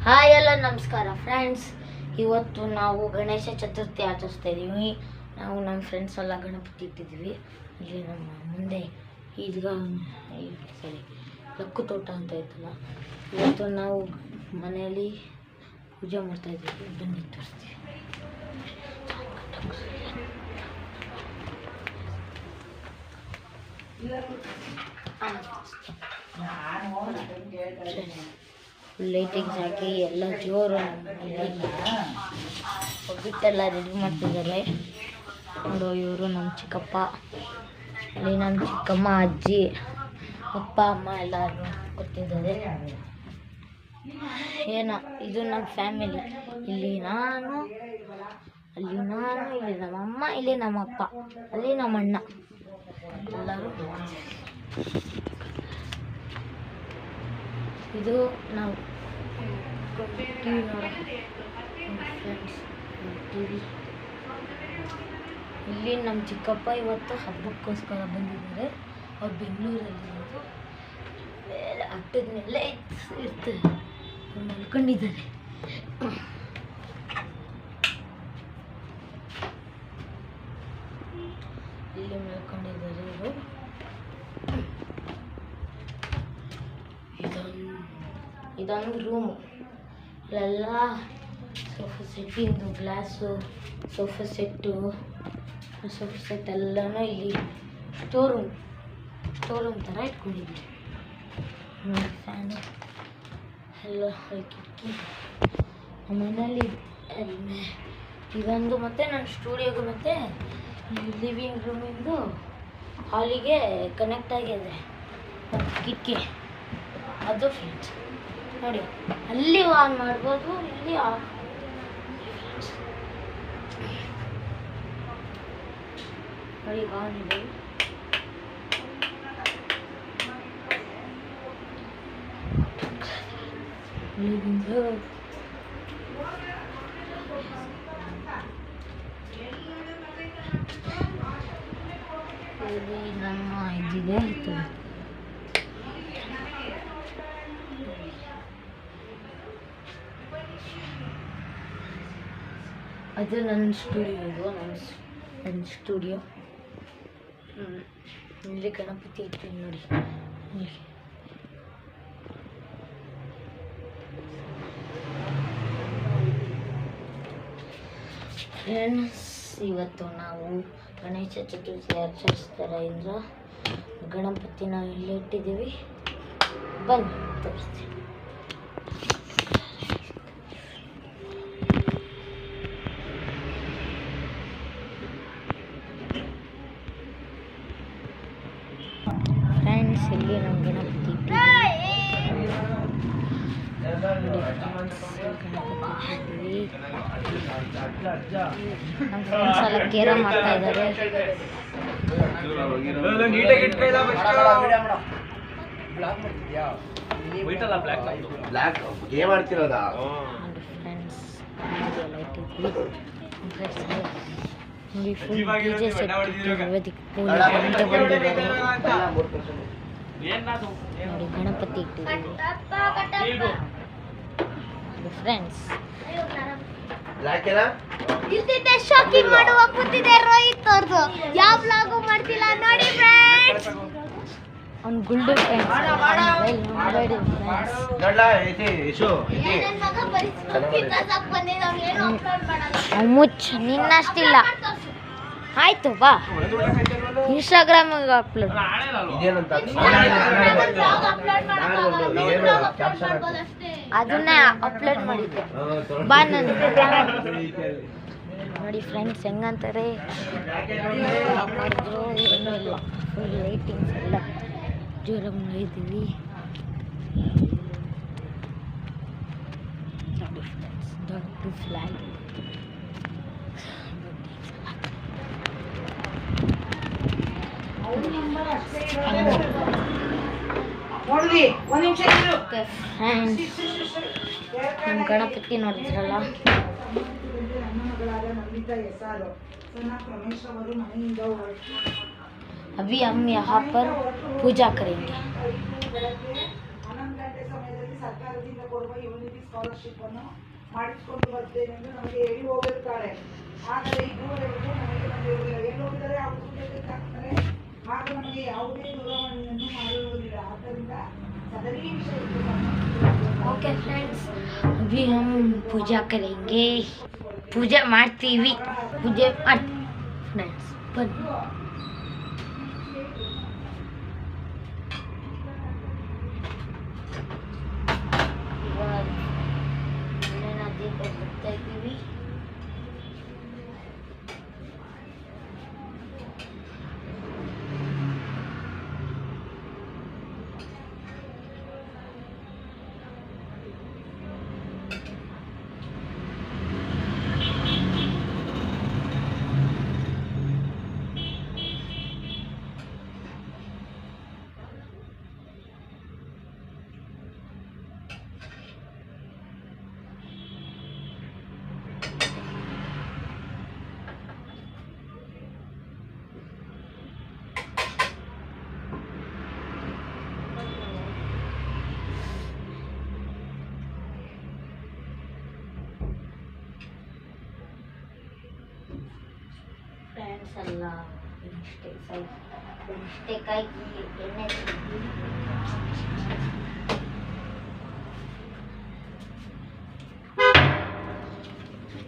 Hi ಎಲ್ಲ ನಮಸ್ಕಾರ friends. ಇವತ್ತು ನಾವು ಗಣೇಶ ಚತುರ್ಥಿ ಆಚರಿಸ್ತಾ ಇದ್ದೀವಿ. ನಾವು ನಮ್ಮ ಫ್ರೆಂಡ್ಸ್ ಎಲ್ಲ ಗಣಪತಿ ಇಟ್ಟಿದ್ದೀವಿ. ಇಲ್ಲಿ ನಮ್ಮ ಮುಂದೆ ಈದ್ಗಾ ಲಕ್ಕು ತೋಟ ಅಂತ ಇತ್ತಲ್ಲ, ಇವತ್ತು ನಾವು ಮನೆಯಲ್ಲಿ ಪೂಜೆ ಮಾಡ್ತಾ ಇದ್ದೀವಿ. ಬನ್ನಿ ತೋರಿಸ್ತೀವಿ. ಲೈಟಿಂಗ್ಸ್ ಹಾಕಿ ಎಲ್ಲ ಜೋರು ಒಬ್ಬಿಟ್ಟೆಲ್ಲ ರೆಡಿ ಮಾಡ್ತಿದ್ದಾರೆ. ನೋಡು, ಇವರು ನಮ್ಮ ಚಿಕ್ಕಪ್ಪ, ಅಲ್ಲಿ ನಮ್ಮ ಚಿಕ್ಕಮ್ಮ, ಅಜ್ಜಿ, ಅಪ್ಪ, ಅಮ್ಮ ಎಲ್ಲರೂ ಕೊಟ್ಟಿದ್ದಾರೆ. ಏನೋ ಇದು ನಮ್ಮ ಫ್ಯಾಮಿಲಿ. ಇಲ್ಲಿ ನಾನು, ಇಲ್ಲಿ ನಮ್ಮಮ್ಮ, ಇಲ್ಲಿ ನಮ್ಮಪ್ಪ, ಅಲ್ಲಿ ನಮ್ಮಣ್ಣ ಎಲ್ಲರೂ. ಇದು ನಾವು ಟಿವಿ ಇಲ್ಲಿ ನಮ್ಮ ಚಿಕ್ಕಪ್ಪ ಇವತ್ತು ಹಬ್ಬಕ್ಕೋಸ್ಕರ ಬಂದಿದ್ದಾರೆ. ಅವ್ರು ಬೆಂಗಳೂರಲ್ಲಿ ಮೇಲೆ ಹಟ್ಟದ ಮೇಲೆ ಇರ್ತದೆ, ಅವ್ರು ಮಲ್ಕೊಂಡಿದ್ದಾರೆ. ಇಲ್ಲಿ ಮಲ್ಕೊಂಡಿದ್ದಾರೆ ಇವರು. ಇದೊಂದು ರೂಮು. ಇಲ್ಲೆಲ್ಲ ಸೋಫಾ ಸೆಟ್ಟಿಂದು ಗ್ಲಾಸು, ಸೋಫಾ ಸೆಟ್ ಎಲ್ಲನೂ ಇಲ್ಲಿ ಸ್ಟೋರ್ ರೂಮ್ ಥರ ಇಟ್ಕೊಂಡಿದ್ದೀವಿ. ನೋಡಿ, ಫ್ಯಾನು ಎಲ್ಲ ಕಿಟಕಿ ಮನೆಯಲ್ಲಿ ಇದೊಂದು. ಮತ್ತು ನನ್ನ ಸ್ಟುಡಿಯೋಗೆ ಮತ್ತು ಲಿವಿಂಗ್ ರೂಮಿಂದು ಹಾಲಿಗೆ ಕನೆಕ್ಟ್ ಆಗಿದೆ ಕಿಟಕಿ. ಅದು ಫ್ರೆಂಡ್ಸ್ ನೋಡಿ, ಅಲ್ಲಿ ಆನ್ ಮಾಡ್ಬೋದು, ಇಲ್ಲಿ ಆಫ್. ನೋಡಿ, ಆನ್ ಇದೆ. ಇಲ್ಲಿ ನಮ್ಮ ಇದಿದೆ. ಅದು ನನ್ನ ಸ್ಟುಡಿಯೋ. ನನ್ನ ಸ್ಟುಡಿಯೋ ಇಲ್ಲಿ ಗಣಪತಿ ಇರ್ತೀನಿ ನೋಡಿ. ಫ್ರೆಂಡ್ಸ್, ಇವತ್ತು ನಾವು ಗಣೇಶ ಚತುರ್ಥಿ ಆಚರಿಸ್ತಾರೆ ಇಂದ್ರ ಗಣಪತಿನ ಇಲ್ಲಿ ಇಟ್ಟಿದ್ದೀವಿ. ಬನ್ನಿ ತೋರಿಸ್ತೀವಿ. ಫ್ರೆಂಡ್ಸ್, ಇಲ್ಲಿ ನಮ್ಮ ಗಣಪತಿ ನಮ್ಮ ಫ್ರೆಂಡ್ಸ್ ಎಲ್ಲ ಕೇರ ಮಾಡ್ತಾ ಇದ್ದಾರೆ. ನೋಡಿ, ಫುಲ್ ಡಿಜೆ ಸೆಟ್ ಬಂದಿದ್ದಾರೆ. ನೋಡಿ, ಗಣಪತಿ ಇಟ್ಟಿದ್ದೀವಿ ಫ್ರೆಂಡ್ಸ್. ಶಾಕಿಂಗ್ ಮಾಡುವ ಕೂತಿದೆ ರೋಹಿತ್ ಅವ್ರದ್ದು. ಯಾವ ವ್ಲಾಗು ಮಾಡ್ತಿಲ್ಲ ನೋಡಿ ಫ್ರೆಂಡ್ಸ್. ಅವ್ನು ಗುಲ್ಡು ಫ್ರೆಂಡ್ಸ್. ಮುಚ್ಚ, ನಿನ್ನಷ್ಟಿಲ್ಲ. ಆಯ್ತು, ಬಾ ಇನ್ಸ್ಟಾಗ್ರಾಮಿಗೆ ಅಪ್ಲೋಡ್. ಅದನ್ನೇ ಅಪ್ಲೋಡ್ ಮಾಡಿದ್ದೆ, ಬಾ. ನನ್ನ ನೋಡಿ ಫ್ರೆಂಡ್ಸ್ ಹೆಂಗಂತಾರೆ ಮಾಡಿದ್ರು. ಏನೂ ಇಲ್ಲ, ಫುಲ್ ಲೈಟಿಂಗ್ಸ್ ಎಲ್ಲ ಜೋರಾಗಿ ಮಾಡಿದ್ದೀವಿ. ನೋಡಿ ಫ್ರೆಂಡ್ಸ್, ದೊಡ್ಡ ಫ್ಲಾಗ್. ನಮ್ಮ ಗಣಪತಿ ನೋಡಿದ್ರಲ್ಲ. अभी हम यहाँ पर पूजा करेंगे. ಸರ್ಕಾರದಿಂದ ಕೊಡುವ ಯುನಿಟಿ ಸ್ಕಾಲರ್ಶಿಪ್ ಅನ್ನು ಮಾಡಿಸಿಕೊಂಡು ಬರ್ತೇನೆ ಎಂದು ನಮಗೆ ಹೇಳಿ ಹೋಗಿರುತ್ತಾರೆ. ಆದರೆ ಇದುವರೆಗೂ ನಮಗೆ ಬಂದಿರುವುದಿಲ್ಲ. ಎಲ್ಲಿ ಹೋಗಿದ್ದಾರೆ ಅವರು ಬೇಕಾಗ್ತಾರೆ, ಆಗ ನಮಗೆ ಯಾವುದೇ ದೂರವಾಣಿಯನ್ನು ಮಾಡಿರುವುದಿಲ್ಲ. ಆದ್ದರಿಂದ सदरी विषय ओके फ्रेंड्स, अभी हम पूजा करेंगे. पूजा ಮಾಡ್ತೀವಿ. पूजा फ्रेंड्स बन्नी. ಇವಾಗ ಮನೆಯ ದೀಪ ಹಚ್ತಾ ಇದ್ದೀವಿ. ಫ್ರೆಂಡ್ಸ್ ಎಲ್ಲ ಮಿಸ್ಟೇಕಾಗಿ ಎಣ್ಣೆ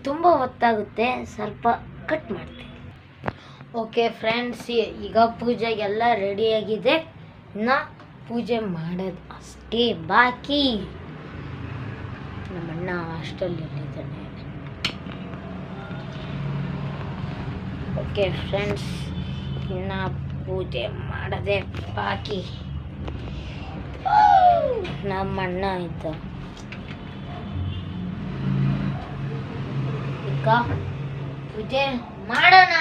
ತುಂಬ ಹೊತ್ತಾಗುತ್ತೆ, ಸ್ವಲ್ಪ ಕಟ್ ಮಾಡ್ತೀನಿ. ಓಕೆ ಫ್ರೆಂಡ್ಸ್, ಈಗ ಪೂಜೆಗೆಲ್ಲ ರೆಡಿಯಾಗಿದೆ. ಇನ್ನು ಪೂಜೆ ಮಾಡೋದು ಅಷ್ಟೇ ಬಾಕಿ. ನಮ್ಮಣ್ಣ ಹಾಸ್ಟೆಲಲ್ಲಿದ್ದಾನೆ. ಓಕೆ ಫ್ರೆಂಡ್ಸ್, ಇನ್ನು ಪೂಜೆ ಮಾಡೋದೇ ಬಾಕಿ. ನಮ್ಮಣ್ಣ ಇದ್ದ ಈಗ ಪೂಜೆ ಮಾಡೋಣ.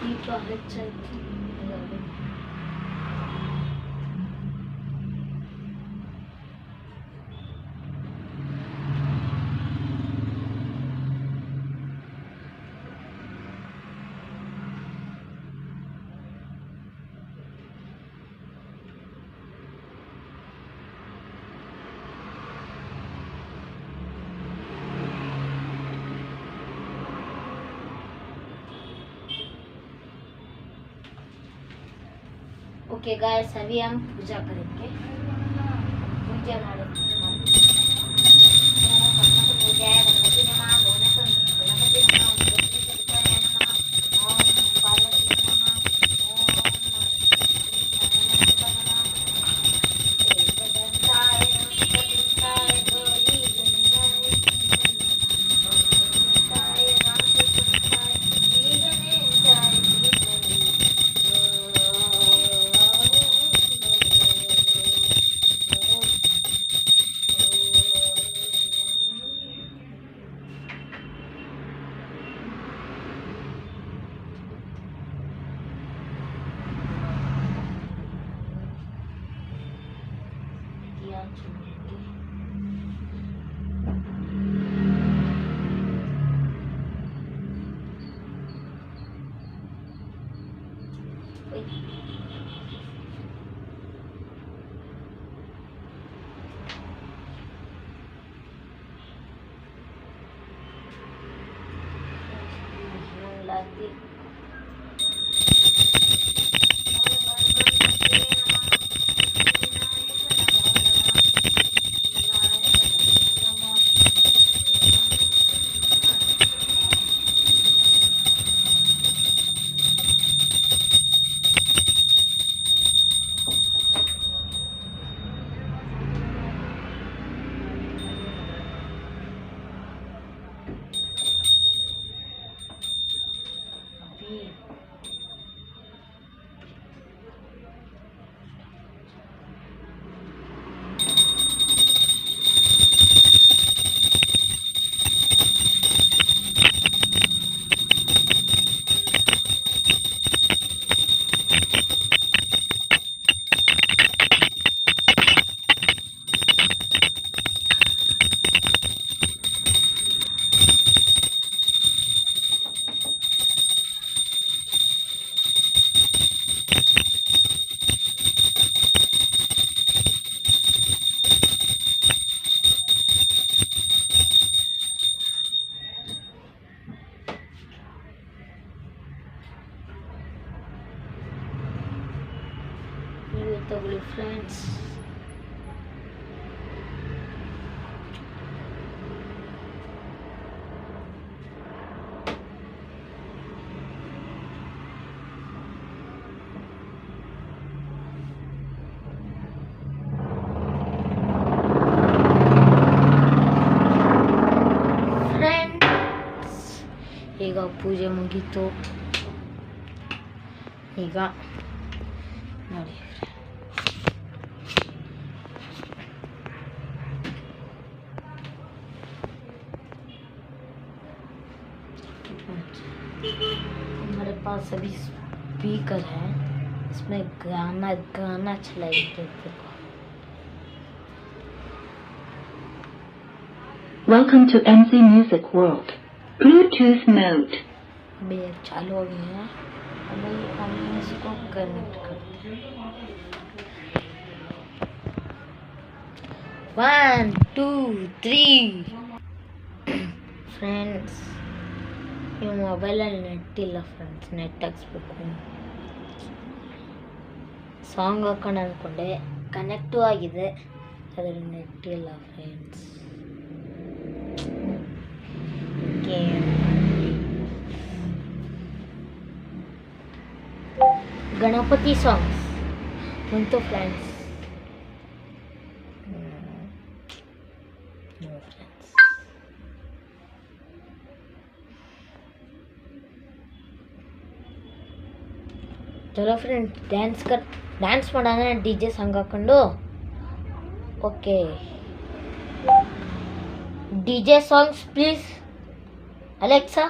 ದೀಪ ಹಚ್ಚಿ ओके गाइस, अभी हम पूजा करेंगे. पूजा ತಗೊಳ್ಳಿ ಫ್ರೆಂಡ್ಸ್. ಈಗ ಪೂಜೆ ಮುಗೀತು. ಈಗ ನೋಡಿ हमारे पास अभी स्पीकर है, इसमें गाना गाना चलाएंगे. Welcome to MC Music World. Bluetooth mode. अभी ये चालू हो गया है. अभी हम इसको कनेक्ट करते हैं. 1 2 3 ಫ್ರೆಂಡ್ಸ್, ಈ ಮೊಬೈಲಲ್ಲಿ ನೆಟ್ ಇಲ್ಲ ಫ್ರೆಂಡ್ಸ್. ನೆಟ್ ಹಾಕ್ಸ್ಬೇಕು. ಸಾಂಗ್ ಹಾಕೋಣ ಅಂದ್ಕೊಂಡೆ, ಕನೆಕ್ಟು ಆಗಿದೆ, ಆದರೆ ನೆಟ್ ಇಲ್ಲ ಫ್ರೆಂಡ್ಸ್. ಗಣಪತಿ ಸಾಂಗ್ಸ್ ಬಂತು ಫ್ರೆಂಡ್ಸ್. चलो फ्रेंड ಡ್ಯಾನ್ಸ್ ಮಾಡೋಣ DJ ಸಾಂಗ್ ಹಾಕೊಂಡು. Okay, DJ songs please Alexa.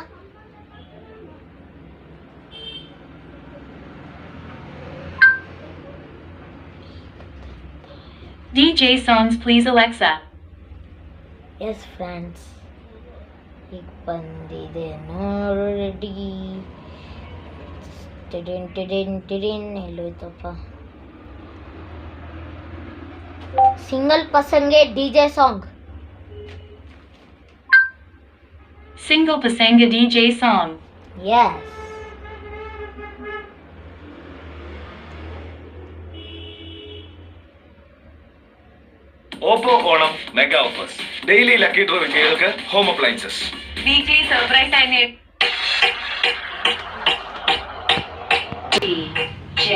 DJ songs please Alexa. Yes friends, ಈಗ ಬಂದಿದೆ ನೋಡು ರೆಡಿ. ಟಿಡಿನ್ ಟಿಡಿನ್ ಟಿಡಿನ್ ಎಲ್ಲೋಯ್ತಪ್ಪ. ಸಿಂಗಲ್ ಪರ್ಸನ್ಗೆ DJ song. Single Pasanga DJ song. Yes. Oppo Onam Mega Offers. Daily lucky draw with home appliances. Weekly surprise and it. DJ.